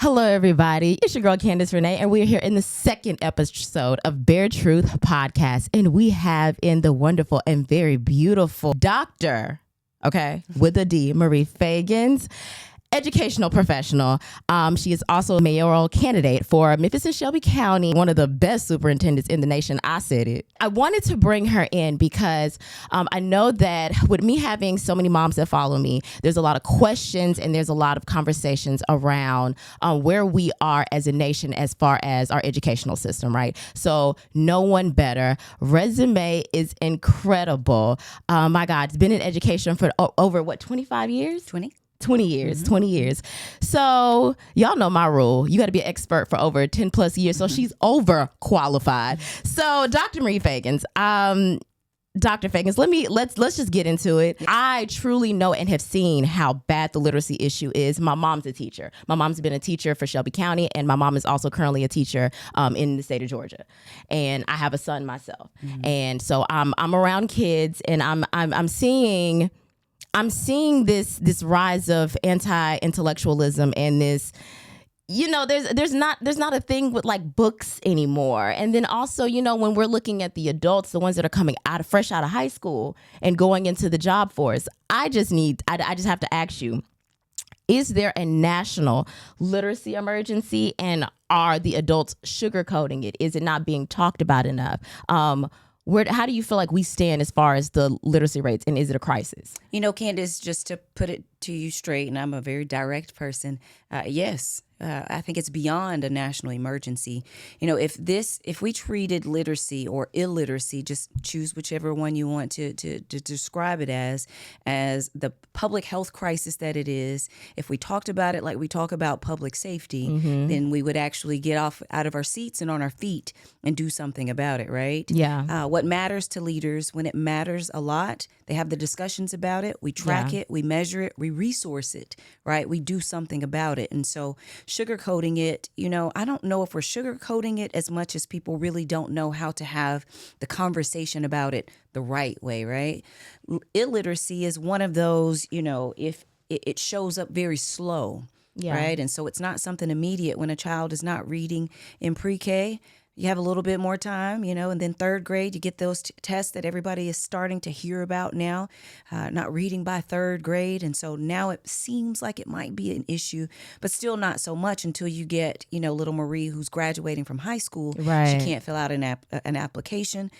Hello, everybody. It's your girl, Candace Renee, and we're here in the second episode of Bare Truth Podcast. And we have in the wonderful and very beautiful Dr. With a D, Marie Feagins, educational professional. She is also a mayoral candidate for Memphis and Shelby County, one of the best superintendents in the nation. I said it. I wanted to bring her in because I know that with me having so many moms that follow me, there's a lot of questions and there's a lot of conversations around where we are as a nation as far as our educational system, right? So no one better. Resume is incredible. My God, it's been in education for over, 25 years? 20 years, 20 years. So y'all know my rule. You got to be an expert for over 10 plus years. So she's over qualified. So Dr. Marie Feagins, Dr. Feagins, let's just get into it. I truly know and have seen how bad the literacy issue is. My mom's a teacher. My mom's been a teacher for Shelby County, and my mom is also currently a teacher in the state of Georgia. And I have a son myself. And so I'm around kids, and I'm seeing this rise of anti-intellectualism and this, there's not a thing with like books anymore. And then also, when we're looking at the adults, the ones that are coming fresh out of high school and going into the job force, I just have to ask you, is there a national literacy emergency, and are the adults sugarcoating it? Is it not being talked about enough? How do you feel like we stand as far as the literacy rates, and is it a crisis? Candace, just to put it to you straight, and I'm a very direct person, yes. I think it's beyond a national emergency. If we treated literacy or illiteracy, just choose whichever one you want to describe it as the public health crisis that it is, if we talked about it like we talk about public safety, then we would actually get out of our seats and on our feet and do something about it, right? Yeah. What matters to leaders, when it matters a lot, they have the discussions about it, we track it, we measure it, we resource it, right? We do something about it. And so sugarcoating it, I don't know if we're sugarcoating it as much as people really don't know how to have the conversation about it the right way, right? Illiteracy is one of those, if it shows up very slow, right? And so it's not something immediate. When a child is not reading in pre-K, you have a little bit more time, and then third grade, you get those tests that everybody is starting to hear about now, not reading by third grade. And so now it seems like it might be an issue, but still not so much until you get, little Marie, who's graduating from high school. Right. She can't fill out an application.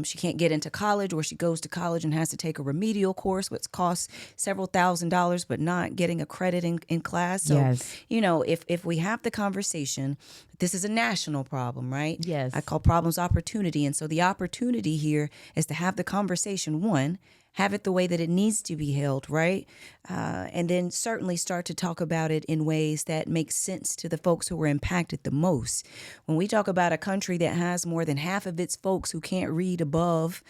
She can't get into college, or she goes to college and has to take a remedial course, which costs several $1,000s, but not getting a credit in class. So, if we have the conversation, this is a national problem, right? Yes. I call problems opportunity. And so the opportunity here is to have the conversation, one, have it the way that it needs to be held, right? And then certainly start to talk about it in ways that make sense to the folks who were impacted the most. When we talk about a country that has more than half of its folks who can't read above,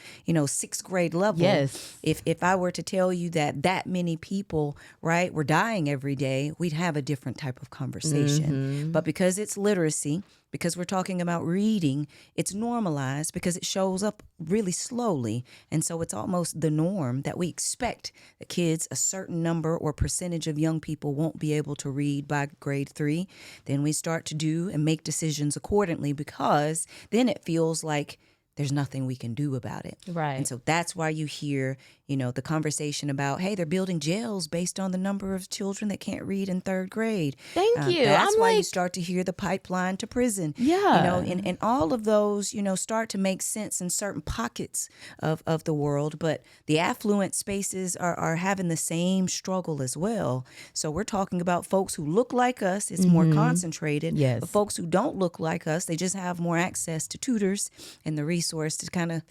sixth grade level, if I were to tell you that many people, right, were dying every day, we'd have a different type of conversation. But because it's literacy, because we're talking about reading, it's normalized because it shows up really slowly. And so it's almost the norm that we expect that kids, a certain number or percentage of young people won't be able to read by grade 3. Then we start to do and make decisions accordingly, because then it feels like there's nothing we can do about it. Right. And so that's why you hear, the conversation about, hey, they're building jails based on the number of children that can't read in third grade. Thank you. That's why you start to hear the pipeline to prison. Yeah. And all of those, start to make sense in certain pockets of the world. But the affluent spaces are having the same struggle as well. So we're talking about folks who look like us. It's more concentrated. Yes. But folks who don't look like us, they just have more access to tutors and the resource to kind of,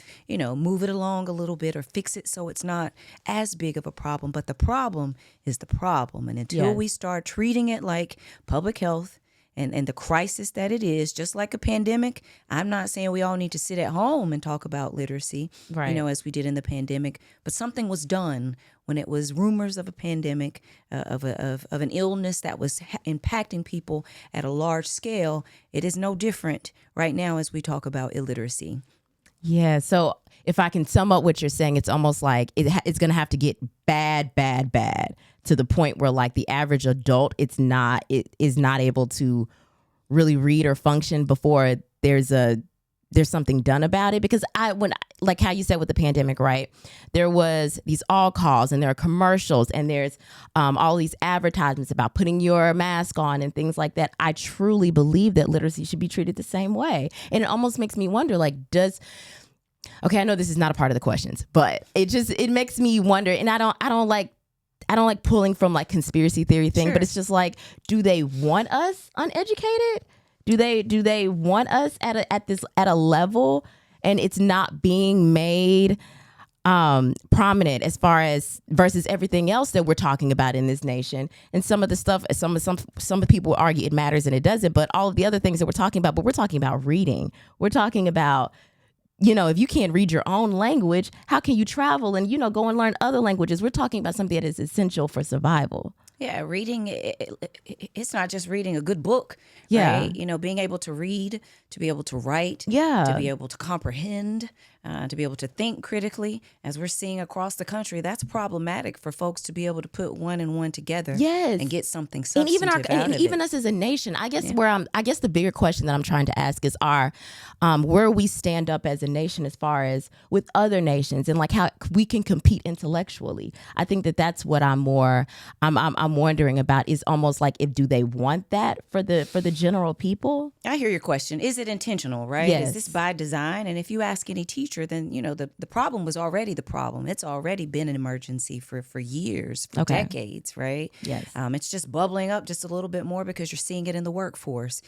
move it along a little bit or fix it so it's not as big of a problem. But the problem is the problem. And until we start treating it like public health and the crisis that it is, just like a pandemic, I'm not saying we all need to sit at home and talk about literacy, right, as we did in the pandemic, but something was done when it was rumors of a pandemic, of an illness that was impacting people at a large scale. It is no different right now as we talk about illiteracy. Yeah. So if I can sum up what you're saying, it's almost like it's going to have to get bad, bad, bad to the point where like the average adult, it is not able to really read or function before there's something done about it. Because like how you said with the pandemic, right? There was these all calls and there are commercials and there's all these advertisements about putting your mask on and things like that. I truly believe that literacy should be treated the same way. And it almost makes me wonder, like, okay, I know this is not a part of the questions, but it makes me wonder. And I don't like pulling from like conspiracy theory thing, but it's just like, do they want us uneducated? Do they want us at a level and it's not being made prominent as far as versus everything else that we're talking about in this nation? And some of the stuff, some people argue it matters and it doesn't, but all of the other things that we're talking about, but we're talking about reading. We're talking about, if you can't read your own language, how can you travel and, go and learn other languages? We're talking about something that is essential for survival. Yeah, reading, it's not just reading a good book, Yeah. right? Being able to read, to be able to write, Yeah. to be able to comprehend, to be able to think critically, as we're seeing across the country, that's problematic for folks to be able to put one and one together and get something substantive and even us as a nation. I guess the bigger question that I'm trying to ask is where we stand up as a nation as far as with other nations and like how we can compete intellectually. I think that's what I'm wondering about, is almost like, do they want that for the general people? I hear your question. Is it intentional, right? Yes. Is this by design? And if you ask any teacher, then, the problem was already the problem. It's already been an emergency for years, for decades, right? Yes. It's just bubbling up just a little bit more because you're seeing it in the workforce.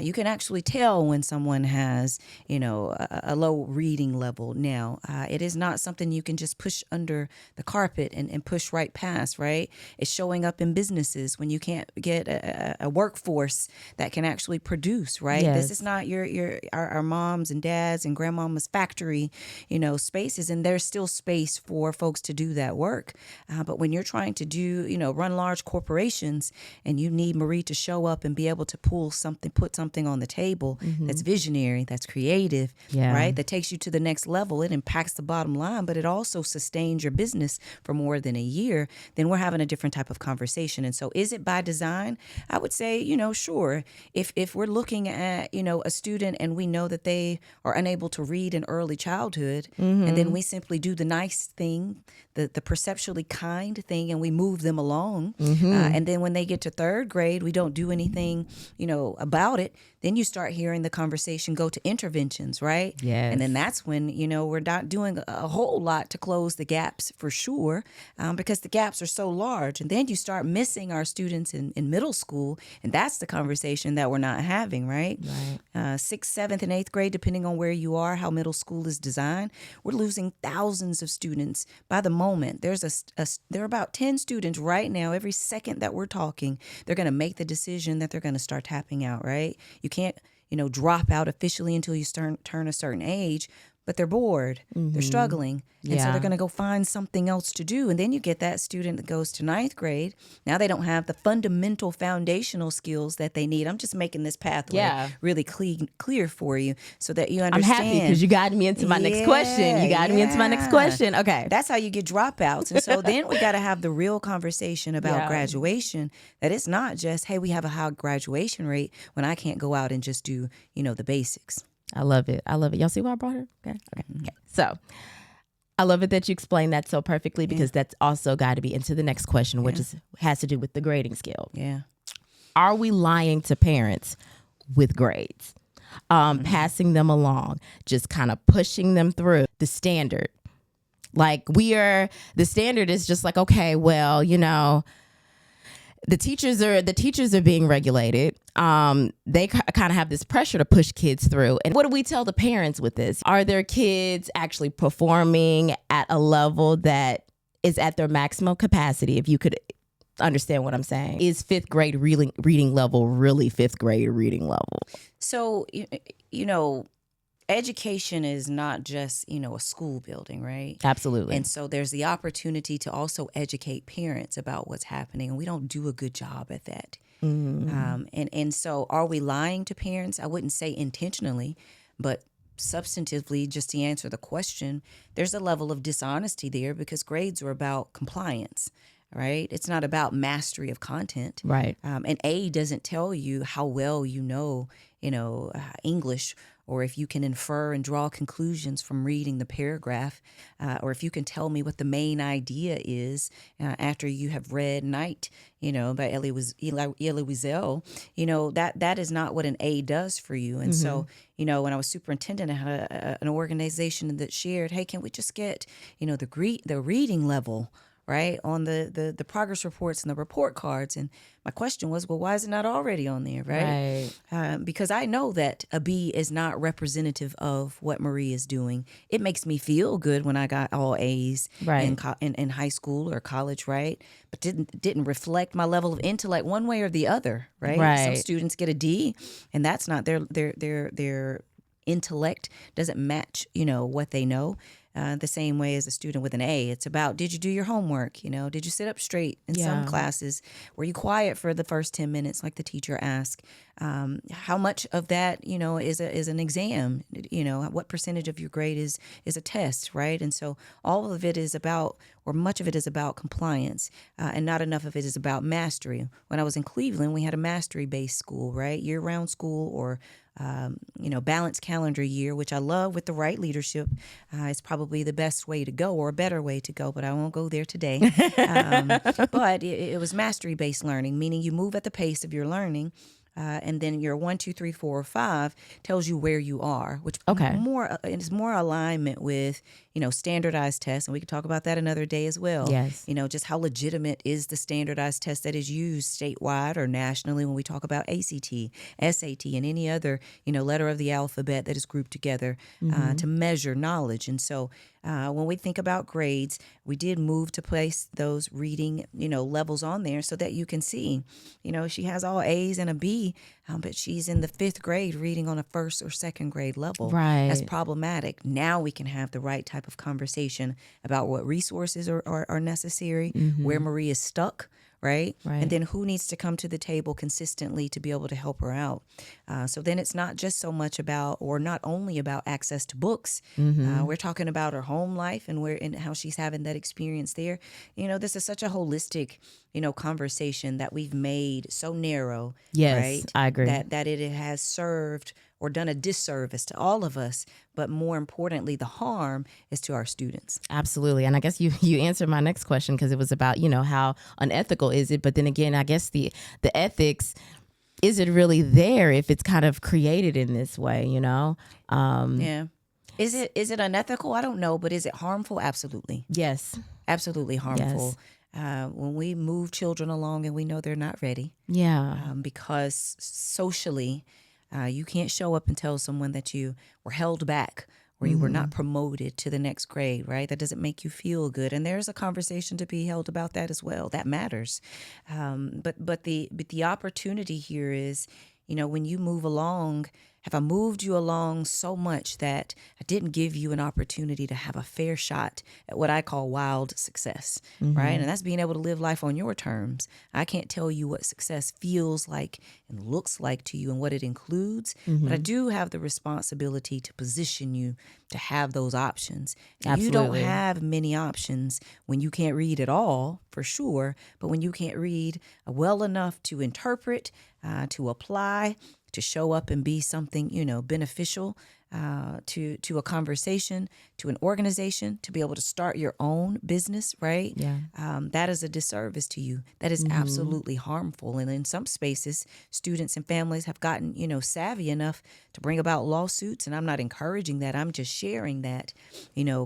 You can actually tell when someone has, a low reading level now. It is not something you can just push under the carpet and push right past, right? It's showing up in businesses when you can't get a workforce that can actually produce, right? Yes. This is not our moms and dads and grandmama's factory, spaces, and there's still space for folks to do that work. But when you're trying to run large corporations and you need Marie to show up and be able to put something on the table that's visionary, that's creative, right? That takes you to the next level. It impacts the bottom line, but it also sustains your business for more than a year. Then we're having a different type of conversation. And so is it by design? I would say, sure. If we're looking at, a student and we know that they are unable to read in early childhood, and then we simply do the nice thing, the perceptually kind thing, and we move them along. And then when they get to third grade, we don't do anything, about it. Then you start hearing the conversation go to interventions, right? Yes. And then that's when, we're not doing a whole lot to close the gaps for sure, because the gaps are so large. And then you start missing our students in middle school. And that's the conversation that we're not having, right? 6th, 7th, and 8th grade, depending on where you are, how middle school is designed, we're losing thousands of students by the moment. There are about 10 students right now, every second that we're talking, they're going to make the decision that they're going to start tapping out, right? You can't, drop out officially until you turn a certain age, but they're bored, they're struggling, and so they're going to go find something else to do. And then you get that student that goes to 9th grade. Now they don't have the fundamental foundational skills that they need. I'm just making this pathway really clear for you so that you understand. I'm happy because you guided me into my next question. You guided me into my next question. Okay. That's how you get dropouts. And so then we got to have the real conversation about graduation, that it's not just, hey, we have a high graduation rate when I can't go out and just do, the basics. I love it. Y'all see why I brought her? Okay. So I love it that you explained that so perfectly, because that's also got to be into the next question, which has to do with the grading scale. Yeah. Are we lying to parents with grades? Passing them along, just kind of pushing them through the standard. Like the standard is just like, okay, well, the teachers are being regulated. They kind of have this pressure to push kids through. And what do we tell the parents with this? Are their kids actually performing at a level that is at their maximum capacity? If you could understand what I'm saying. Is 5th grade reading level really 5th grade reading level? So, education is not just, a school building, right? Absolutely. And so there's the opportunity to also educate parents about what's happening. And we don't do a good job at that. And so are we lying to parents? I wouldn't say intentionally, but substantively, just to answer the question, there's a level of dishonesty there because grades are about compliance, right? It's not about mastery of content. Right. An A doesn't tell you how well English, or if you can infer and draw conclusions from reading the paragraph, or if you can tell me what the main idea is after you have read Night, by Elie Wiesel. That is not what an A does for you. And so, when I was superintendent, I had an organization that shared, hey, can we just get, the reading level, right, on the progress reports and the report cards. And my question was, well, why is it not already on there, right? Because I know that a B is not representative of what Marie is doing. It makes me feel good when I got all A's in high school or college, right? But didn't reflect my level of intellect one way or the other, right? Some students get a D, and that's not their intellect doesn't match, what they know. The same way as a student with an A. It's about, did you do your homework? Did you sit up straight in some classes? Were you quiet for the first 10 minutes like the teacher asked? How much of that, is an exam? What percentage of your grade is a test, right? And so all of it is about, or much of it is about compliance, and not enough of it is about mastery. When I was in Cleveland, we had a mastery-based school, right? Year-round school, or balanced calendar year, which I love with the right leadership. It's probably the best way to go, or a better way to go, but I won't go there today. But it was mastery-based learning, meaning you move at the pace of your learning. And then your 1, 2, 3, 4, or 5 tells you where you are, which is more alignment with, standardized tests. And we can talk about that another day as well. Yes. Just how legitimate is the standardized test that is used statewide or nationally when we talk about ACT, SAT, and any other, letter of the alphabet that is grouped together to measure knowledge. And so when we think about grades, we did move to place those reading, levels on there so that you can see, she has all A's and a B, but she's in the 5th grade reading on a 1st or 2nd grade level. Right. That's problematic. Now we can have the right type of conversation about what resources are necessary, where Marie is stuck. Right? And then who needs to come to the table consistently to be able to help her out. So then it's not just so much about, or not only about, access to books. We're talking about her home life and how she's having that experience there. This is such a holistic, conversation that we've made so narrow. Yes, right? I agree. That it has served or done a disservice to all of us, but more importantly, the harm is to our students. Absolutely. And I guess you answered my next question, because it was about, how unethical is it? But then again, I guess the ethics, is it really there if it's kind of created in this way, Yeah. Is it unethical? I don't know, but is it harmful? Absolutely. Yes. Absolutely harmful. Yes. When we move children along and we know they're not ready. Yeah. Because socially, you can't show up and tell someone that you were held back or you were not promoted to the next grade, right? That doesn't make you feel good. And there's a conversation to be held about that as well. That matters. But the opportunity here is, when you move along, have I moved you along so much that I didn't give you an opportunity to have a fair shot at what I call wild success, right? And that's being able to live life on your terms. I can't tell you what success feels like and looks like to you and what it includes, but I do have the responsibility to position you to have those options. And you don't have many options when you can't read at all, for sure, but when you can't read well enough to interpret, to apply, to show up and be something, beneficial to a conversation, to an organization, to be able to start your own business, right? Yeah. That is a disservice to you. That is absolutely harmful. And in some spaces, students and families have gotten, savvy enough to bring about lawsuits. And I'm not encouraging that. I'm just sharing that,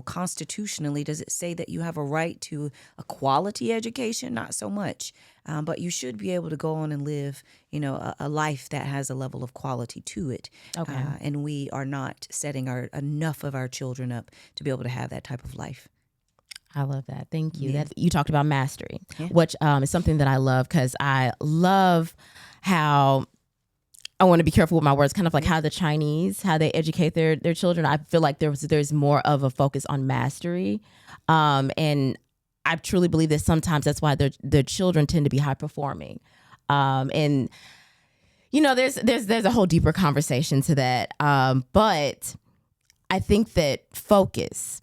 constitutionally, does it say that you have a right to a quality education? Not so much. But you should be able to go on and live, a life that has a level of quality to it. Okay. And we are not setting enough of our children up to be able to have that type of life. I love that. Thank you. Yeah. You talked about mastery, which is something that I love, because I love how, I want to be careful with my words, kind of like how the Chinese, how they educate their children. I feel like there's more of a focus on mastery. And I truly believe that sometimes that's why their children tend to be high performing. And there's a whole deeper conversation to that. But I think that focus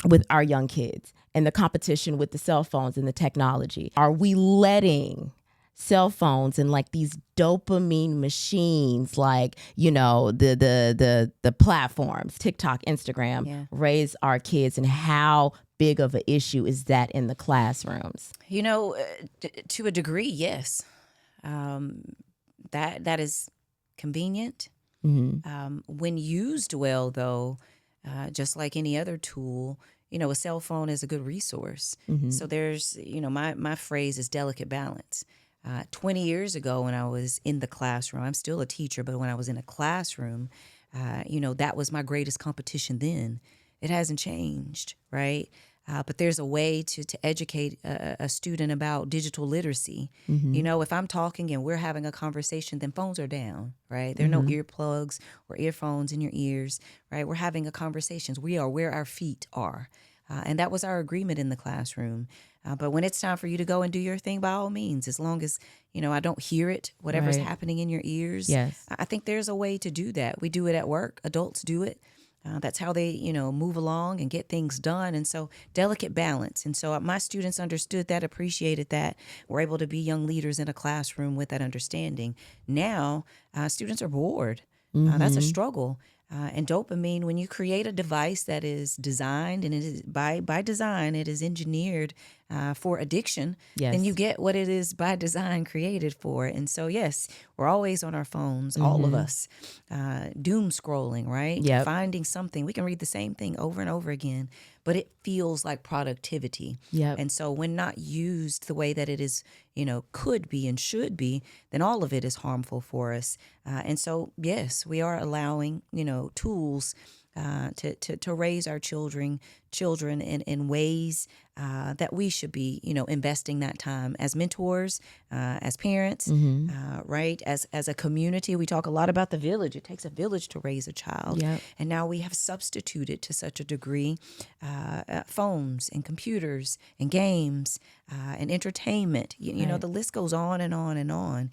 with our young kids and the competition with the cell phones and the technology, are we letting cell phones and like these dopamine machines, like, you know, the platforms, TikTok, Instagram, raise our kids, and how big of an issue is that in the classrooms? You know, to a degree, yes. That is convenient. When used well, though, just like any other tool, you know, a cell phone is a good resource. So there's, you know, my phrase is delicate balance. 20 years ago when I was in the classroom, I'm still a teacher, but when I was in a classroom, you know, that was my greatest competition then. It hasn't changed, right? But there's a way to educate a student about digital literacy. You know, if I'm talking and we're having a conversation, then phones are down, right? There are no earplugs or earphones in your ears, right? We're having a conversation. We are where our feet are. And that was our agreement in the classroom. But when it's time for you to go and do your thing, by all means, as long as, you know, I don't hear it, whatever's happening in your ears. Yes. I think there's a way to do that. We do it at work. Adults do it. That's how they, you know, move along and get things done. And so delicate balance. And so my students understood that, appreciated that, were able to be young leaders in a classroom with that understanding. Now, students are bored. That's a struggle. And dopamine, when you create a device that is designed, and it is by design, it is engineered for addiction, then you get what it is by design created for. And so, yes, we're always on our phones, all of us, doom scrolling, right? Yep. Finding something. We can read the same thing over and over again, but it feels like productivity. Yep. And so when not used the way that it is, you know, could be and should be, then all of it is harmful for us. And so, yes, we are allowing, you know, tools to raise our children in ways that we should be, you know, investing that time as mentors, as parents, right? As a community. We talk a lot about the village. It takes a village to raise a child. Yep. And now we have substituted to such a degree phones and computers and games and entertainment. You know, the list goes on and on and on.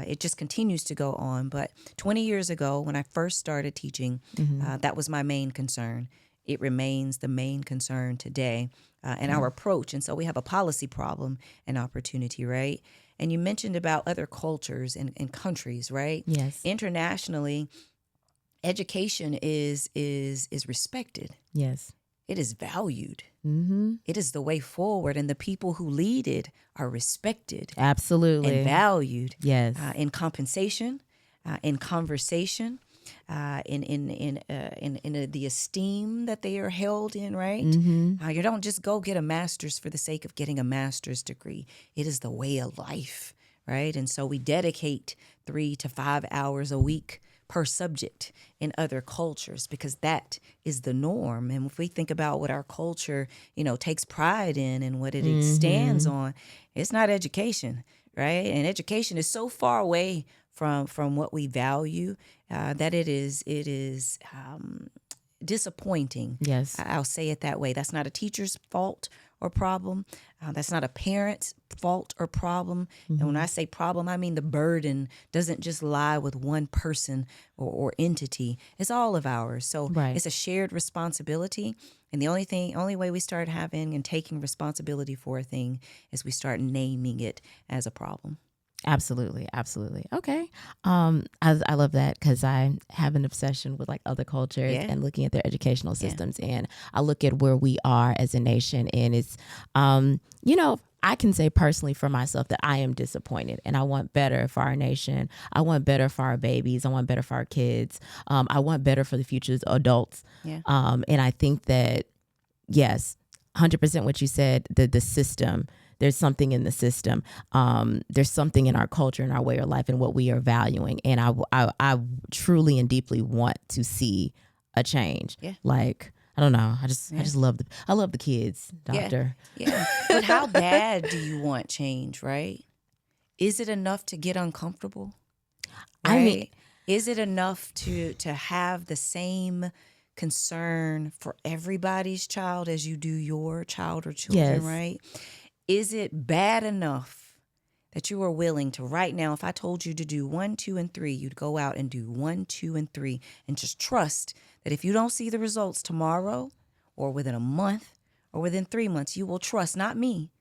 It just continues to go on. But 20 years ago, when I first started teaching, that was my main concern. It remains the main concern today and our approach. And so we have a policy problem and opportunity, right? And you mentioned about other cultures and countries, right? Yes. Internationally, education is respected. Yes. It is valued. It is the way forward, and the people who lead it are respected. Absolutely. And valued. Yes. In compensation, in conversation, in the esteem that they are held in, right? You don't just go get a master's for the sake of getting a master's degree. It is the way of life, right? And so we dedicate 3 to 5 hours a week per subject in other cultures, because that is the norm. And if we think about what our culture, you know, takes pride in and what it stands on, it's not education, right? And education is so far away from what we value that it is disappointing. Yes. I'll say it that way. That's not a teacher's fault or problem. That's not a parent's fault or problem. And when I say problem, I mean the burden doesn't just lie with one person or entity. It's all of ours. So it's a shared responsibility. And the only way we start having and taking responsibility for a thing is we start naming it as a problem. Absolutely. Absolutely. Okay. I love that, because I have an obsession with like other cultures and looking at their educational systems. And I look at where we are as a nation, and it's, you know, I can say personally for myself that I am disappointed, and I want better for our nation. I want better for our babies. I want better for our kids. I want better for the future adults. Yeah. And I think that, yes, 100% what you said, the system, there's something in the system. There's something in our culture and our way of life and what we are valuing. And I truly and deeply want to see a change. Yeah. Like, I don't know. I just love the kids, doctor. Yeah. But how bad do you want change, right? Is it enough to get uncomfortable? Right? I mean, is it enough to have the same concern for everybody's child as you do your child or children, right? Is it bad enough that you are willing to right now, if I told you to do 1, 2, and 3, you'd go out and do 1, 2, and 3 and just trust that if you don't see the results tomorrow or within a month or within 3 months, you will trust, not me,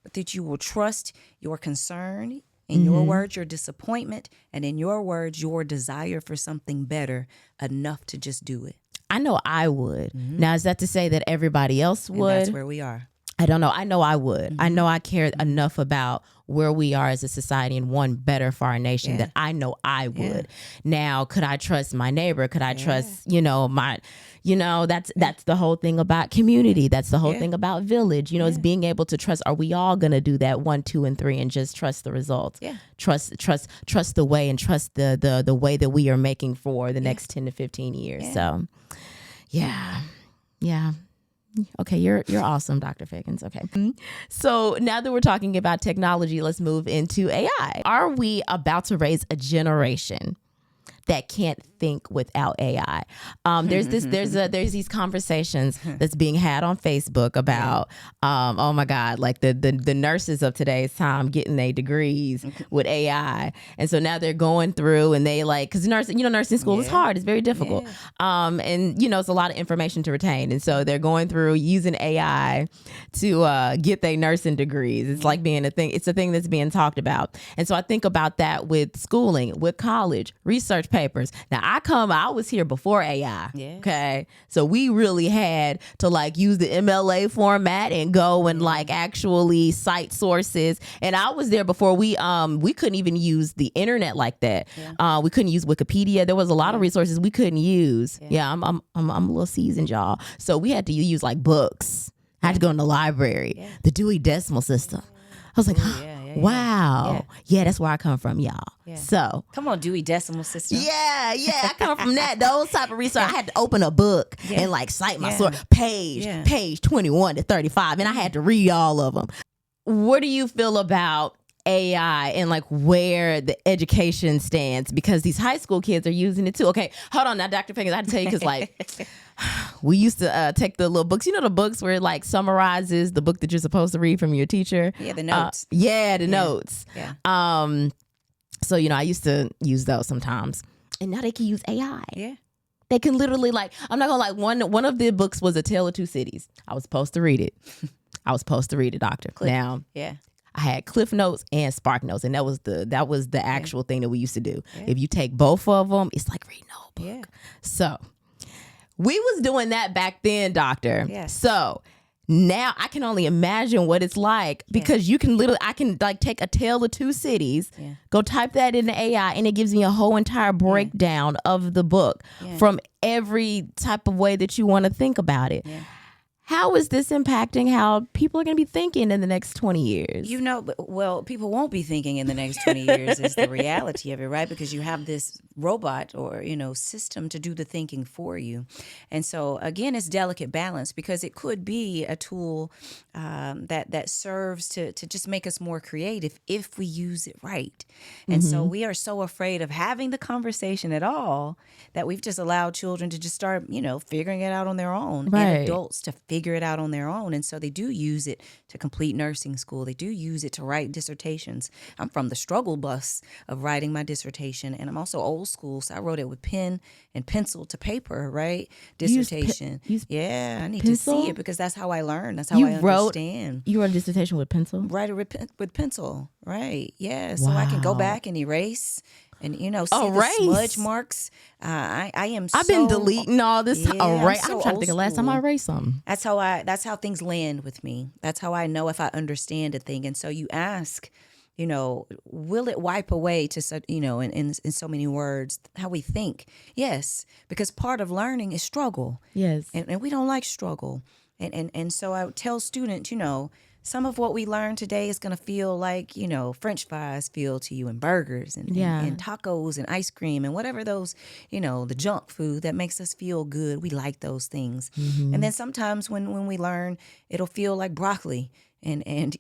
but that you will trust your concern, in your words, your disappointment, and in your words, your desire for something better enough to just do it. I know I would. Now, is that to say that everybody else would? And that's where we are. I don't know. I know I would. I know I care enough about where we are as a society and want better for our nation that I know I would. Now, could I trust my neighbor? Could I trust, that's the whole thing about community. That's the whole thing about village. It's being able to trust. Are we all going to do that 1, 2, and 3 and just trust the results? Yeah. Trust the way and trust the way that we are making for the next 10 to 15 years. Yeah. So, yeah. Okay, you're awesome, Dr. Feagins. Okay. So now that we're talking about technology, let's move into AI. Are we about to raise a generation that can't think without AI? There's these conversations that's being had on Facebook about oh my God, like the nurses of today's time getting their degrees with AI, and so now they're going through and they because nursing school is hard, it's very difficult, and it's a lot of information to retain, and so they're going through using AI to get their nursing degrees. It's like being a thing. It's a thing that's being talked about, and so I think about that with schooling, with college, research papers. Now I was here before AI. Yeah. Okay. So we really had to use the MLA format and go and actually cite sources. And I was there before we couldn't even use the internet like that. Yeah. We couldn't use Wikipedia. There was a lot of resources we couldn't use. Yeah, I'm a little seasoned, y'all. So we had to use books. I had to go in the library, the Dewey Decimal System. I was like, wow. Yeah, that's where I come from, y'all. Yeah. So come on, Dewey Decimal System. Yeah, I come from that. Those type of research. I had to open a book and cite my source, page 21 to 35, and I had to read all of them. What do you feel about AI and where the education stands? Because these high school kids are using it too. Okay, hold on now, Dr. Feagins. I have to tell you because we used to take the little books, the books where it summarizes the book that you're supposed to read from your teacher. Yeah, the notes. The notes. Yeah. So I used to use those sometimes, and now they can use AI. Yeah. They can literally I'm not gonna one of the books was A Tale of Two Cities. I was supposed to read it. Doctor. Now, I had Cliff Notes and Spark Notes, and that was the actual thing that we used to do. Yeah. If you take both of them, it's like reading a whole book. Yeah. So we was doing that back then, Doctor. Yeah. So now I can only imagine what it's like because I can take A Tale of Two Cities, go type that into AI, and it gives me a whole entire breakdown of the book from every type of way that you want to think about it. Yeah. How is this impacting how people are going to be thinking in the next 20 years? People won't be thinking in the next 20 years is the reality of it, right? Because you have this robot or, system to do the thinking for you. And so, again, it's delicate balance because it could be a tool that serves to just make us more creative if we use it right. And so we are so afraid of having the conversation at all that we've just allowed children to just start, figuring it out on their own, and adults to figure it out on their own. And so they do use it to complete nursing school. They do use it to write dissertations. I'm from the struggle bus of writing my dissertation, and I'm also old school, so I wrote it with pen and pencil to paper, right? Dissertation. I need to see it because that's how I learn. That's how I understand. You wrote a dissertation with pencil? Write it with pencil, right? Yeah, so I can go back and erase and see the smudge marks. I've been deleting all this. Yeah, I'm trying to think of last time I erased something. That's how things land with me. That's how I know if I understand a thing. And so you ask, will it wipe away to such, in so many words how we think? Yes, because part of learning is struggle. Yes, and we don't like struggle. And so I would tell students, some of what we learn today is going to feel like, French fries feel to you, and burgers and tacos and ice cream and whatever those, the junk food that makes us feel good. We like those things. Mm-hmm. And then sometimes when we learn, it'll feel like broccoli and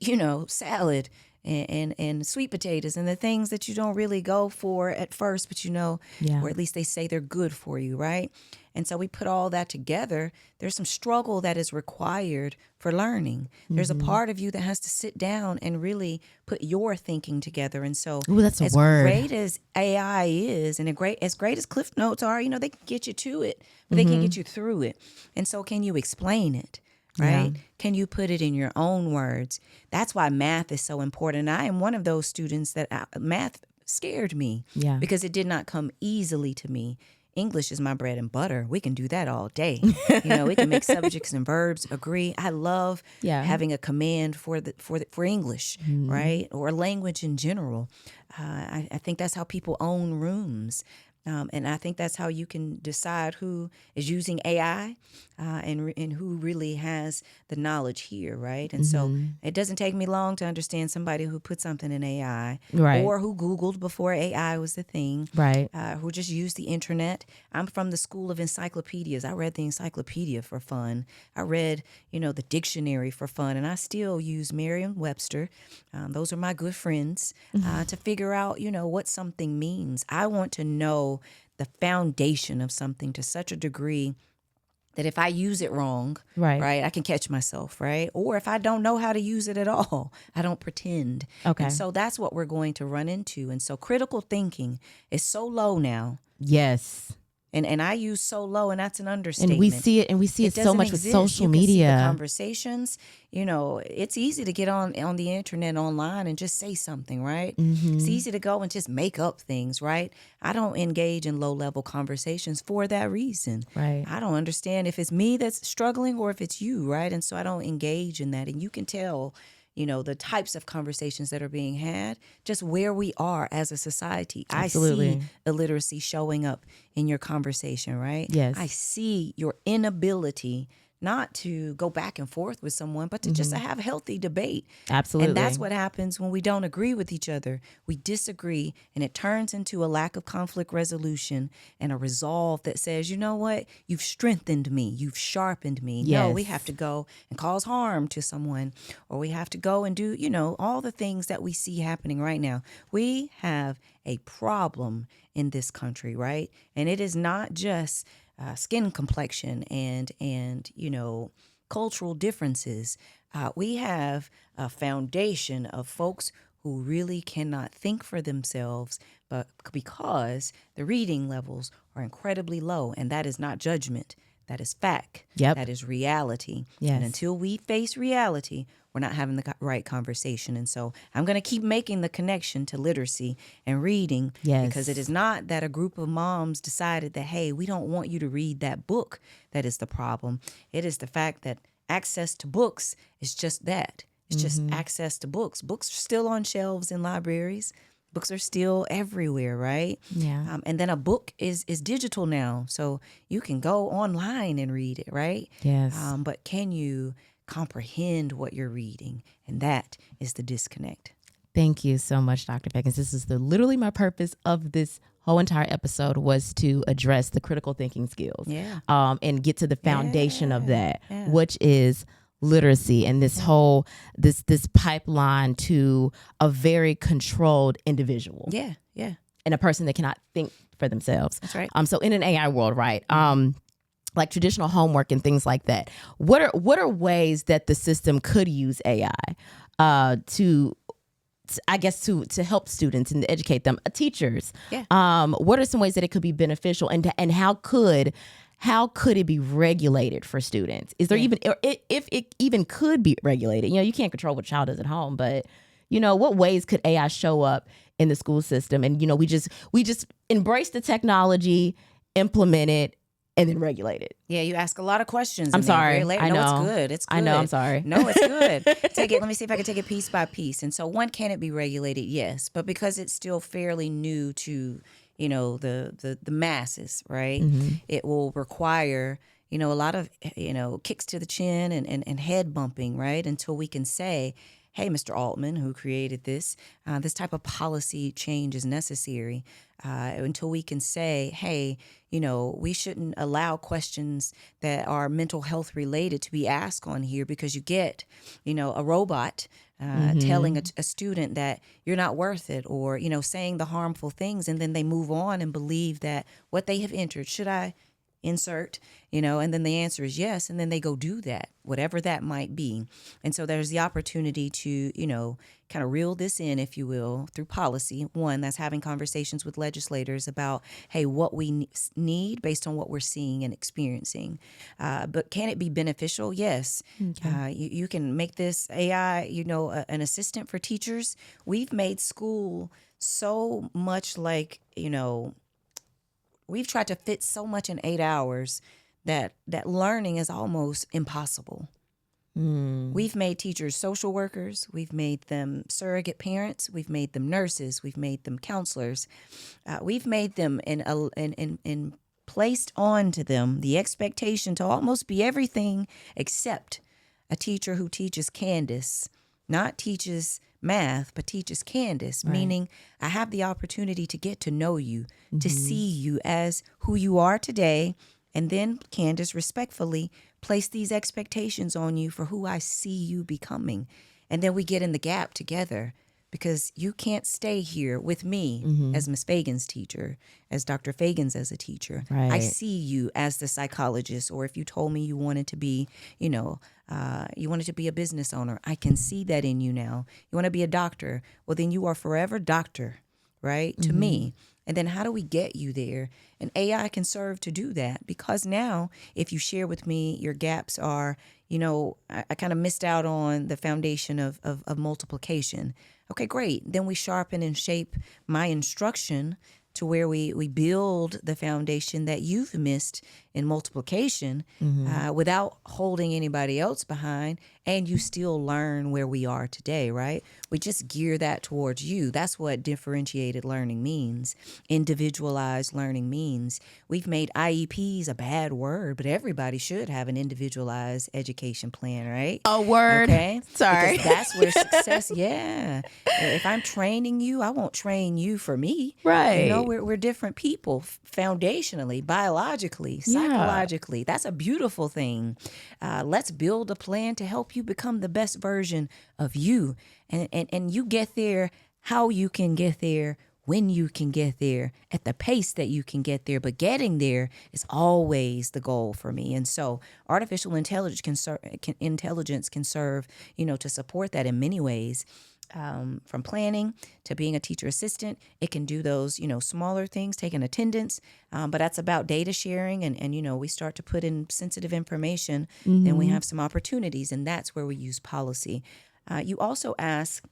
salad and sweet potatoes and the things that you don't really go for at first, but Yeah. or at least they say they're good for you, right? And so we put all that together. There's some struggle that is required for learning. There's a part of you that has to sit down and really put your thinking together. And so Ooh, that's a as word. great as AI is and as great as Cliff Notes are, they can get you to it, but they can't get you through it. And so can you explain it? Right? Yeah. Can you put it in your own words? That's why math is so important. I am one of those students that math scared me because it did not come easily to me. English is my bread and butter. We can do that all day. We can make subjects and verbs agree. I love having a command for English, right? Or language in general. I think that's how people own rooms. And I think that's how you can decide who is using AI and who really has the knowledge here, right? And so it doesn't take me long to understand somebody who put something in AI or who Googled before AI was the thing, who just used the internet. I'm from the school of encyclopedias. I read the encyclopedia for fun. I read, the dictionary for fun, and I still use Merriam-Webster. Those are my good friends to figure out, what something means. I want to know the foundation of something to such a degree that if I use it wrong, right, I can catch myself, right? Or if I don't know how to use it at all, I don't pretend. Okay. And so that's what we're going to run into. And so critical thinking is so low now. Yes. And I use so low, and that's an understatement. And we see it so much with social media. You can see the conversations. It's easy to get on the internet online and just say something, right? It's easy to go and just make up things, right? I don't engage in low-level conversations for that reason. Right. I don't understand if it's me that's struggling or if it's you, right? And so I don't engage in that. And you can tell the types of conversations that are being had, just where we are as a society. Absolutely. I see illiteracy showing up in your conversation, right? Yes. I see your inability not to go back and forth with someone, but to just to have healthy debate. Absolutely. And that's what happens when we don't agree with each other. We disagree, and it turns into a lack of conflict resolution and a resolve that says, you know what? You've strengthened me. You've sharpened me. Yes. No, we have to go and cause harm to someone, or we have to go and do, all the things that we see happening right now. We have a problem in this country, right? And it is not just skin complexion and cultural differences. We have a foundation of folks who really cannot think for themselves, but because the reading levels are incredibly low, and that is not judgment. That is fact. Yep. That is reality. Yes. And until we face reality, we're not having the right conversation. And so I'm going to keep making the connection to literacy and reading. Yes. Because it is not that a group of moms decided that, hey, we don't want you to read that book that is the problem. It is the fact that access to books is just that. It's just access to books. Books are still on shelves in libraries. Books are still everywhere, right? Yeah. And then a book is digital now, so you can go online and read it, right? Yes. But can you comprehend what you're reading? And that is the disconnect. Thank you so much, Dr. Feagins. This is literally my purpose of this whole entire episode was to address the critical thinking skills. Yeah. And get to the foundation of that, Yeah. which is literacy and this whole this pipeline to a very controlled individual. Yeah. And a person that cannot think for themselves. That's right. So in an AI world, right? Like traditional homework and things like that. What are ways that the system could use AI to help students and educate them, teachers? Yeah. What are some ways that it could be beneficial, and how could it be regulated for students? Is there even, or if it even could be regulated? You can't control what a child does at home, but what ways could AI show up in the school system? And we just embrace the technology, implement it, and then regulate it. Yeah, you ask a lot of questions. I'm sorry. I know. No, it's good. It's good. I know. I'm sorry. No, it's good. Let me see if I can take it piece by piece. And so one, can it be regulated? Yes. But because it's still fairly new to, the masses, right? It will require, a lot of, kicks to the chin and head bumping, right? Until we can say, hey, Mr. Altman, who created this type of policy change is necessary. Until we can say, hey, we shouldn't allow questions that are mental health related to be asked on here, because you get, a robot telling a student that you're not worth it, or, saying the harmful things, and then they move on and believe that what they have entered, should I insert, and then the answer is yes, and then they go do that, whatever that might be. And so there's the opportunity to, kind of reel this in, if you will, through policy. One, that's having conversations with legislators about, hey, what we need based on what we're seeing and experiencing. But can it be beneficial? Yes. Okay. You can make this AI, an assistant for teachers. We've made school so much like, we've tried to fit so much in 8 hours that learning is almost impossible. We've made teachers social workers. We've made them surrogate parents. We've made them nurses. We've made them counselors. We've made them and placed onto them the expectation to almost be everything except a teacher who teaches Candace, not teaches math, but teaches Candace, right. Meaning I have the opportunity to get to know you, to see you as who you are today, and then, Candace, respectfully place these expectations on you for who I see you becoming. And then we get in the gap together, because you can't stay here with me as Miss Feagins' teacher, as Dr. Feagins as a teacher. Right. I see you as the psychologist, or if you told me you wanted to be, you wanted to be a business owner, I can see that in you now. You want to be a doctor, well, then you are forever doctor, right, to me. And then how do we get you there? And AI can serve to do that, because now if you share with me your gaps are, I kind of missed out on the foundation of multiplication. Okay, great. Then we sharpen and shape my instruction to where we build the foundation that you've missed in multiplication without holding anybody else behind, and you still learn where we are today, right? We just gear that towards you. That's what differentiated learning means. Individualized learning means. We've made IEPs a bad word, but everybody should have an individualized education plan, right? A word. Okay. Sorry. Because that's where success, yeah. If I'm training you, I won't train you for me. Right. We're different people foundationally, biologically, psychologically. That's a beautiful thing. Let's build a plan to help you become the best version of you. And you get there how you can get there, when you can get there, at the pace that you can get there. But getting there is always the goal for me. And so artificial intelligence can serve, to support that in many ways. From planning to being a teacher assistant, it can do those, smaller things, taking attendance. But that's about data sharing. And we start to put in sensitive information, then we have some opportunities. And that's where we use policy. You also ask,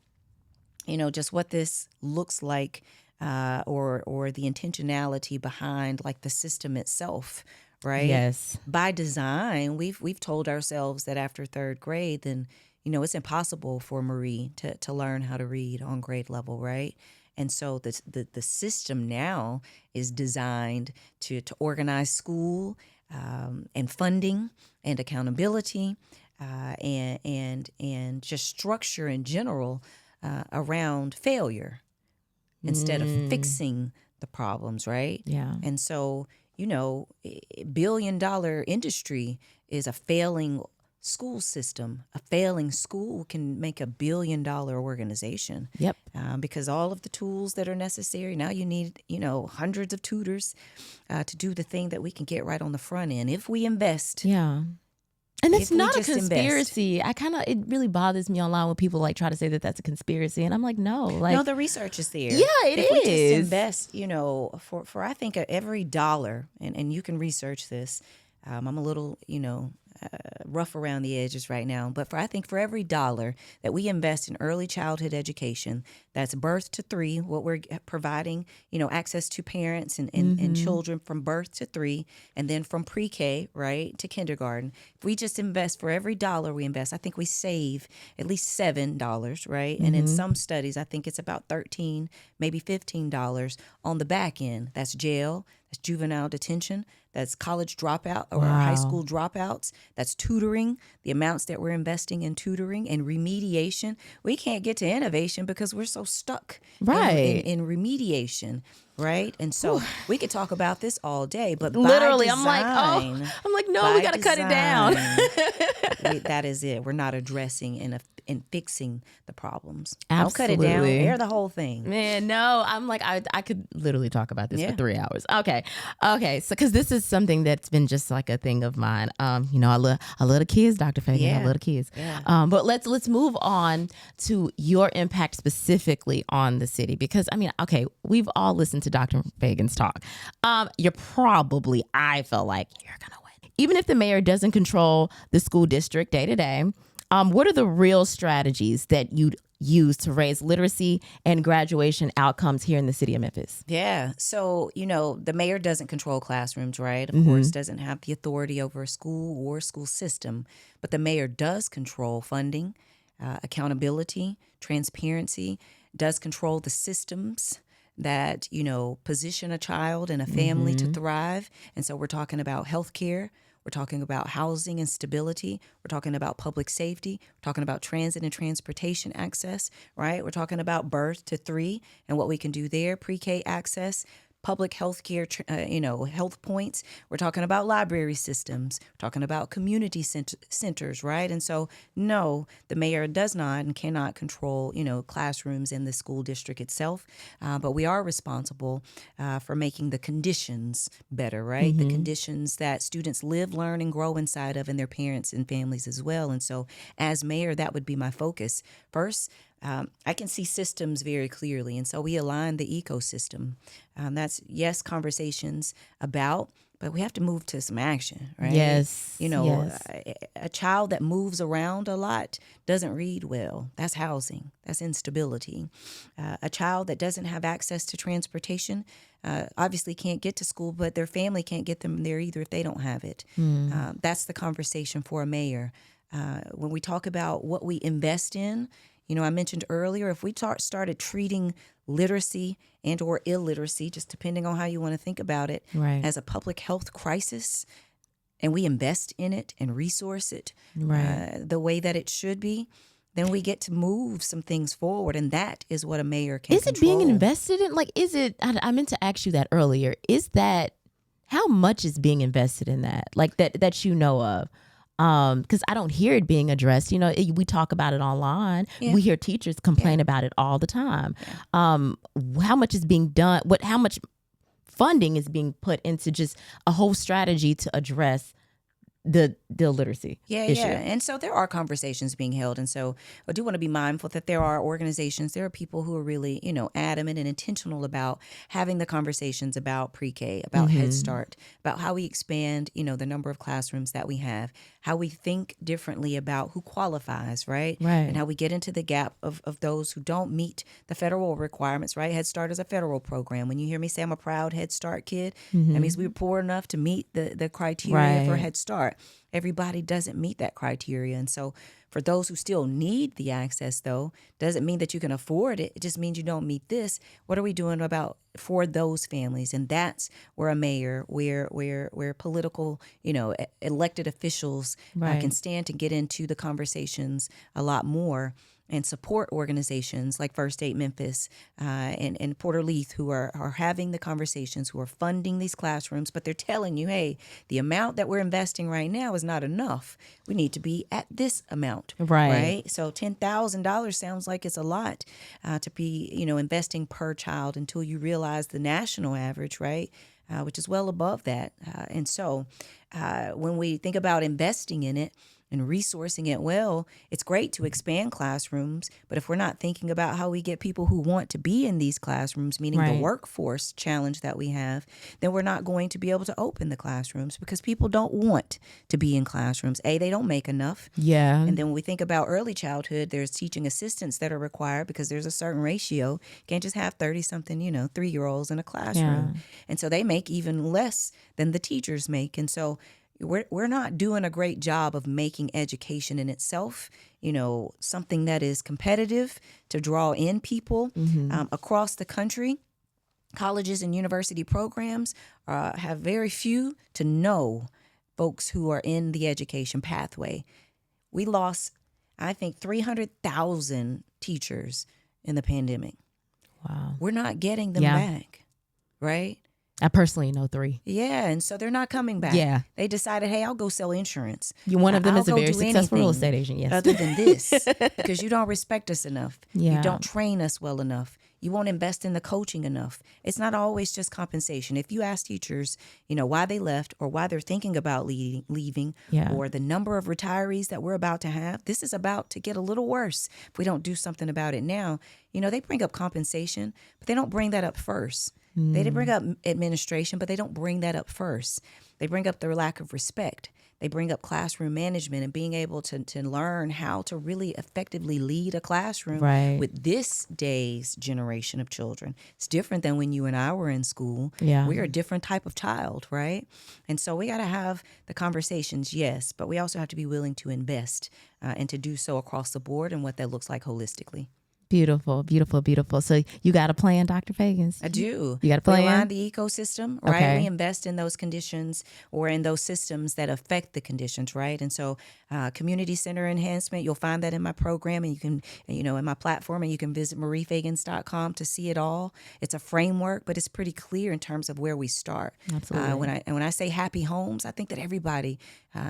just what this looks like, or the intentionality behind like the system itself, right? Yes. By design, we've told ourselves that after third grade, then it's impossible for Marie to learn how to read on grade level, right? And so the system now is designed to organize school and funding and accountability and just structure in general around failure instead of fixing the problems, right? Yeah. And so, $1 billion industry is a failing school system. A failing school can make $1 billion organization. Yep. Because all of the tools that are necessary, now you need, hundreds of tutors to do the thing that we can get right on the front end. If we invest. Yeah. And it's not a conspiracy. It really bothers me online when people try to say that that's a conspiracy. And I'm like, no. No, the research is there. Yeah, if we just invest, for I think every dollar, and you can research this. I'm a little, rough around the edges right now. But I think for every dollar that we invest in early childhood education, that's birth to 3, what we're providing, access to parents and children from birth to 3, and then from pre-K, right, to kindergarten. If we just invest for every dollar we invest, I think we save at least $7, right? And in some studies, I think it's about $13, maybe $15 on the back end. That's jail, that's juvenile detention, that's college dropout or high school dropouts. That's tutoring, the amounts that we're investing in tutoring and remediation. We can't get to innovation because we're so stuck in remediation. right? And so we could talk about this all day, but Literally, by I'm like, no, we got to cut it down. That is it. We're not addressing and fixing the problems. Absolutely. Don't cut it down. Air the whole thing. Man, no, I'm like, I could literally talk about this Yeah. for 3 hours. Okay. So, cause this is something that's been just like a thing of mine. You know, I love the kids, Dr. Feagin. Yeah. I love the kids. Yeah. But let's move on to your impact specifically on the city, because I mean, okay, we've all listened to Dr. Feagin's talk. I felt like you're going to win. Even if the mayor doesn't control the school district day to day, what are the real strategies that you'd use to raise literacy and graduation outcomes here in the city of Memphis? Yeah. So, the mayor doesn't control classrooms, right? Of course, doesn't have the authority over a school or school system, but the mayor does control funding, accountability, transparency, does control the systems that, position a child and a family to thrive. And so we're talking about healthcare. We're talking about housing and stability. We're talking about public safety. We're talking about transit and transportation access, right? We're talking about birth to 3 and what we can do there, pre-K access, public health care, health points. We're talking about library systems. We're talking about community centers, right? And so, no, the mayor does not and cannot control, classrooms in the school district itself. But we are responsible for making the conditions better, right? The conditions that students live, learn, and grow inside of, and their parents and families as well. And so, as mayor, that would be my focus. First, I can see systems very clearly, and so we align the ecosystem. That's, yes, conversations about, but we have to move to some action, right? Yes. Yes. A child that moves around a lot doesn't read well. That's housing. That's instability. A child that doesn't have access to transportation obviously can't get to school, but their family can't get them there either if they don't have it. That's the conversation for a mayor. When we talk about what we invest in, I mentioned earlier, if we started treating literacy and or illiteracy, just depending on how you want to think about it, Right. as a public health crisis, and we invest in it and resource it the way that it should be, then we get to move some things forward. And that is what a mayor can control. Is it being invested in? Like, is it, I meant to ask you that earlier. Is that, how much is being invested in that? Like that you know of? Because I don't hear it being addressed. We talk about it online. Yeah. We hear teachers complain about it all the time. How much is being done? How much funding is being put into just a whole strategy to address the illiteracy issue? And so there are conversations being held, and so I do want to be mindful that there are organizations, there are people who are really adamant and intentional about having the conversations about pre-K, about Head Start, about how we expand the number of classrooms that we have, how we think differently about who qualifies, right? And how we get into the gap of those who don't meet the federal requirements, right? Head Start is a federal program. When you hear me say I'm a proud Head Start kid, that means we were poor enough to meet the criteria for Head Start. Everybody doesn't meet that criteria. And so for those who still need the access, though, doesn't mean that you can afford it. It just means you don't meet this. What are we doing for those families? And that's where a mayor, where political, elected officials can stand to get into the conversations a lot more and support organizations like First Aid Memphis and Porter Leith, who are having the conversations, who are funding these classrooms, but they're telling you, hey, the amount that we're investing right now is not enough. We need to be at this amount, right? So $10,000 sounds like it's a lot to be, investing per child until you realize the national average, right? Which is well above that. And so when we think about investing in it, and resourcing it well, it's great to expand classrooms, but if we're not thinking about how we get people who want to be in these classrooms, meaning the workforce challenge that we have, then we're not going to be able to open the classrooms because people don't want to be in classrooms. They don't make enough. Yeah. And then when we think about early childhood, there's teaching assistants that are required because there's a certain ratio. You can't just have 30-something, 3-year-olds in a classroom. Yeah. And so they make even less than the teachers make. And so we're not doing a great job of making education in itself, something that is competitive to draw in people across the country. Colleges and university programs have very few to no folks who are in the education pathway. We lost, I think, 300,000 teachers in the pandemic. Wow. We're not getting them back. right? I personally know 3. Yeah, and so they're not coming back. Yeah. They decided, hey, I'll go sell insurance. One of them I'll is a go very do successful real anything estate agent, yes. other than this, because you don't respect us enough. Yeah. You don't train us well enough. You won't invest in the coaching enough. It's not always just compensation. If you ask teachers, why they left or why they're thinking about leaving Yeah. or the number of retirees that we're about to have, this is about to get a little worse if we don't do something about it now. They bring up compensation, but they don't bring that up first. They didn't bring up administration, but they don't bring that up first. They bring up their lack of respect. They bring up classroom management and being able to learn how to really effectively lead a classroom with this day's generation of children. It's different than when you and I were in school. Yeah. We're a different type of child, right? And so we got to have the conversations, yes, but we also have to be willing to invest and to do so across the board and what that looks like holistically. Beautiful, beautiful, beautiful. So you got a plan, Dr. Feagins? I do. You got a plan? We align the ecosystem, right? Okay. We invest in those conditions or in those systems that affect the conditions, right? And so community center enhancement, you'll find that in my program and you can, in my platform, and you can visit mariefeagins.com to see it all. It's a framework, but it's pretty clear in terms of where we start. Absolutely. When I say happy homes, I think that everybody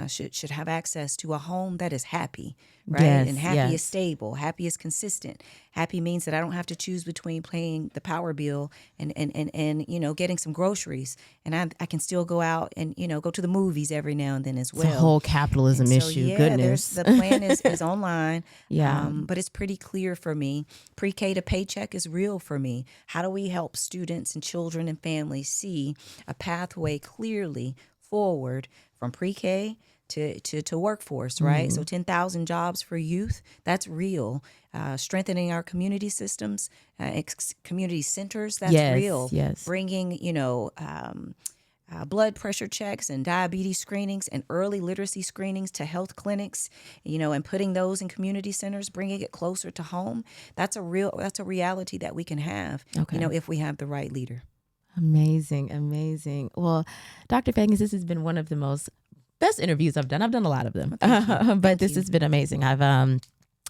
should have access to a home that is happy, right? Yes, And happy yes. is stable, happy is consistent. Happy means that I don't have to choose between paying the power bill and getting some groceries, and I can still go out and go to the movies every now and then as well. It's a whole capitalism issue. Yeah, Goodness. the plan is online. Yeah. But it's pretty clear for me. Pre-K to paycheck is real for me. How do we help students and children and families see a pathway clearly forward from pre-K to workforce, right? So 10,000 jobs for youth, that's real. Strengthening our community systems, community centers, that's real. Yes. Bringing, blood pressure checks and diabetes screenings and early literacy screenings to health clinics, and putting those in community centers, bringing it closer to home. That's a reality that we can have, if we have the right leader. Amazing. Well, Dr. Feagins, this has been one of the best interviews I've done. I've done a lot of them, but this has been amazing.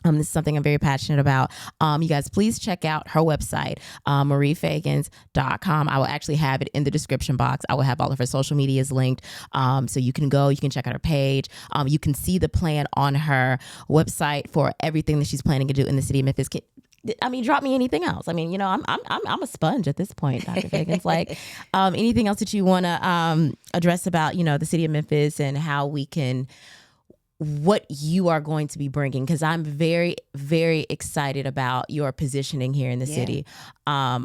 This is something I'm very passionate about. You guys, please check out her website, mariefeagins.com. I will actually have it in the description box. I will have all of her social medias linked. So you can go, you can check out her page. You can see the plan on her website for everything that she's planning to do in the city of Memphis. Drop me anything else. I'm a sponge at this point, Dr. Feagins. Anything else that you want to address about, the city of Memphis and how we can, what you are going to be bringing? Because I'm very, very excited about your positioning here in the city. I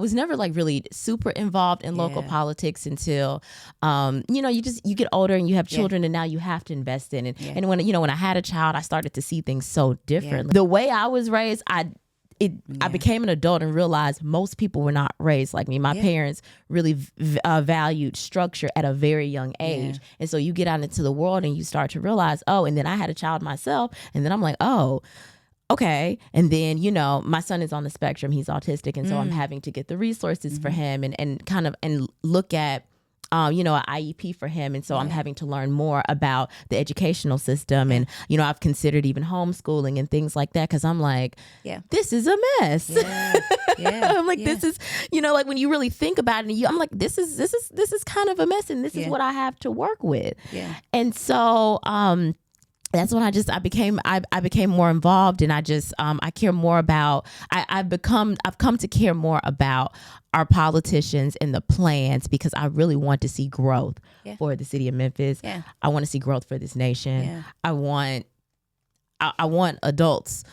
was never really super involved in local politics until, you get older and you have children and now you have to invest in it. And when I had a child, I started to see things so differently. The way I was raised, I became an adult and realized most people were not raised like me. My parents really valued structure at a very young age. And so you get out into the world and you start to realize, and then I had a child myself. And then I'm like, okay. And then, my son is on the spectrum. He's autistic. And so I'm having to get the resources for him and look at an IEP for him. And so I'm having to learn more about the educational system. And, I've considered even homeschooling and things like that. Cause I'm like, this is a mess. I'm like, this is, when you really think about it, I'm like, this is kind of a mess. And this is what I have to work with. And so, that's when I became more involved, and I care more about, I've come to care more about our politicians and the plans, because I really want to see growth for the city of Memphis. I want to see growth for this nation. I want adults.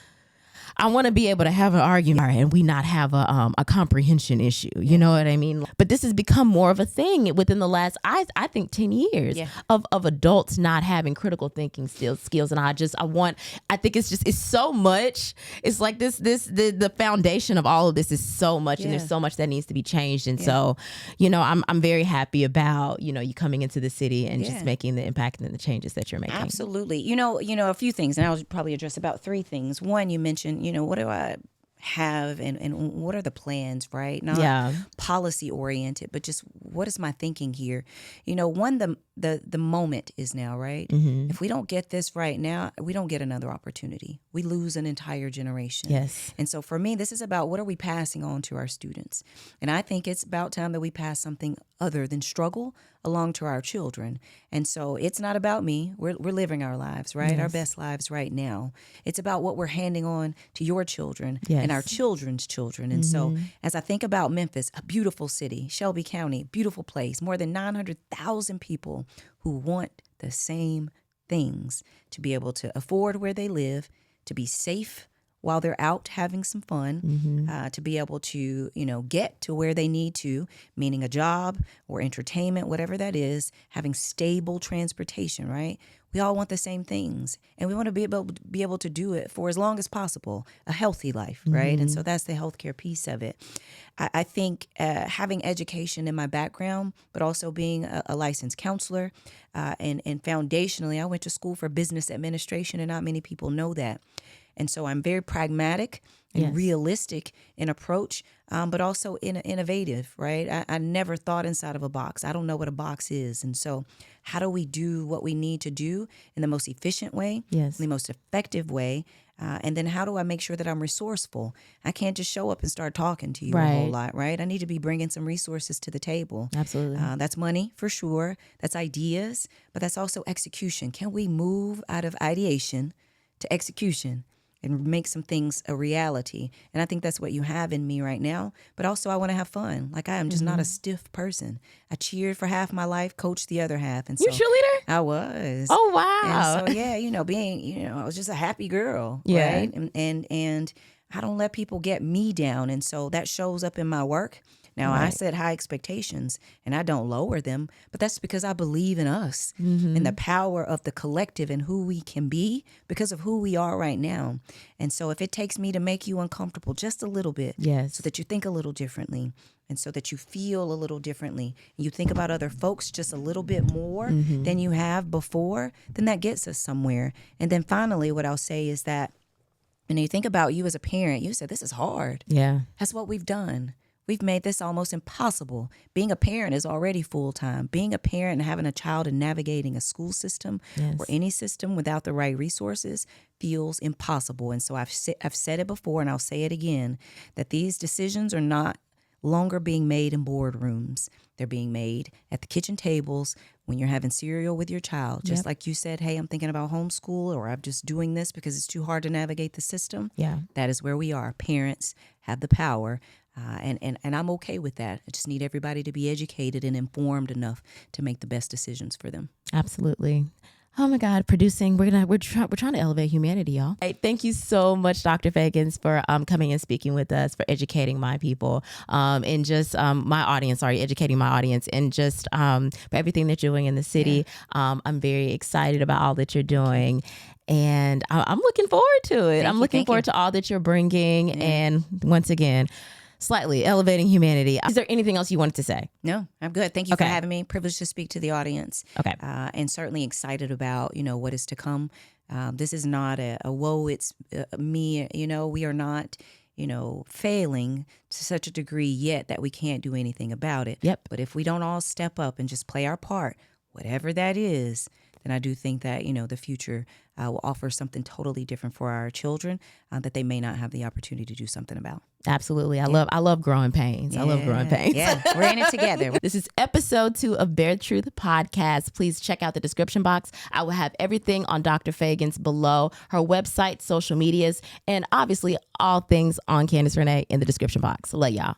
I want to be able to have an argument and we not have a comprehension issue. You know what I mean? But this has become more of a thing within the last, I think, 10 years of adults not having critical thinking skills. And I think it's so much. It's like the foundation of all of this is so much, and there's so much that needs to be changed. And so, I'm very happy about, you coming into the city and just making the impact and the changes that you're making. Absolutely. A few things, and I'll probably address about 3 things. One, you mentioned, have and what are the plans, right? Not policy oriented, but just what is my thinking here? The moment is now, right? Mm-hmm. If we don't get this right now, we don't get another opportunity. We lose an entire generation. Yes. And so for me, this is about what are we passing on to our students? And I think it's about time that we pass something other than struggle along to our children. And so it's not about me. We're living our lives, right? Yes. Our best lives right now. It's about what we're handing on to your children Yes. and our children's children. And so as I think about Memphis, a beautiful city, Shelby County, beautiful place, more than 900,000 people who want the same things, to be able to afford where they live, to be safe while they're out having some fun, to be able to, get to where they need to, meaning a job or entertainment, whatever that is, having stable transportation, right? We all want the same things, and we want to be able to do it for as long as possible, a healthy life, right? And so that's the healthcare piece of it. I think having education in my background, but also being a licensed counselor, and foundationally, I went to school for business administration, and not many people know that. And so I'm very pragmatic and realistic in approach, but also innovative, right? I never thought inside of a box. I don't know what a box is. And so how do we do what we need to do in the most efficient way, the most effective way? And then how do I make sure that I'm resourceful? I can't just show up and start talking to you a whole lot, right? I need to be bringing some resources to the table. Absolutely. That's money for sure. That's ideas, but that's also execution. Can we move out of ideation to execution and make some things a reality? And I think that's what you have in me right now. But also I want to have fun. Like, I am just not a stiff person. I cheered for half my life, coached the other half. And so you cheerleader? I was. Oh, wow. And so, I was just a happy girl, Yeah. right? And I don't let people get me down. And so that shows up in my work. Now, I set high expectations and I don't lower them, but that's because I believe in us and the power of the collective and who we can be because of who we are right now. And so if it takes me to make you uncomfortable just a little bit, so that you think a little differently and so that you feel a little differently and you think about other folks just a little bit more than you have before, then that gets us somewhere. And then finally, what I'll say is that when you think about you as a parent, you said, this is hard. Yeah. That's what we've done. We've made this almost impossible. Being a parent is already full-time. Being a parent and having a child and navigating a school system or any system without the right resources feels impossible. And so I've said it before and I'll say it again, that these decisions are not longer being made in boardrooms. They're being made at the kitchen tables when you're having cereal with your child. Just like you said, hey, I'm thinking about homeschool, or I'm just doing this because it's too hard to navigate the system. Yeah. That is where we are. Parents have the power. And I'm okay with that. I just need everybody to be educated and informed enough to make the best decisions for them. Absolutely. Oh my God, producing. We're trying to elevate humanity, y'all. Hey, thank you so much, Dr. Feagins, for coming and speaking with us, for educating my people, and just my audience. Sorry, educating my audience, and just for everything that you're doing in the city. I'm very excited about all that you're doing. And I'm looking forward to it. I'm looking forward to all that you're bringing. And once again, slightly elevating humanity. Is there anything else you wanted to say? No, I'm good. Thank you for having me. Privileged to speak to the audience. Okay. And certainly excited about, what is to come. This is not a woe, it's me. We are not, failing to such a degree yet that we can't do anything about it. Yep. But if we don't all step up and just play our part, whatever that is, then I do think that, the future will offer something totally different for our children that they may not have the opportunity to do something about. Absolutely. I love growing pains. I love growing pains. Yeah, we're in it together. This is episode 2 of Bare Truth Podcast. Please check out the description box. I will have everything on Dr. Feagins below, her website, social medias, and obviously all things on Candace Renee in the description box. Love y'all.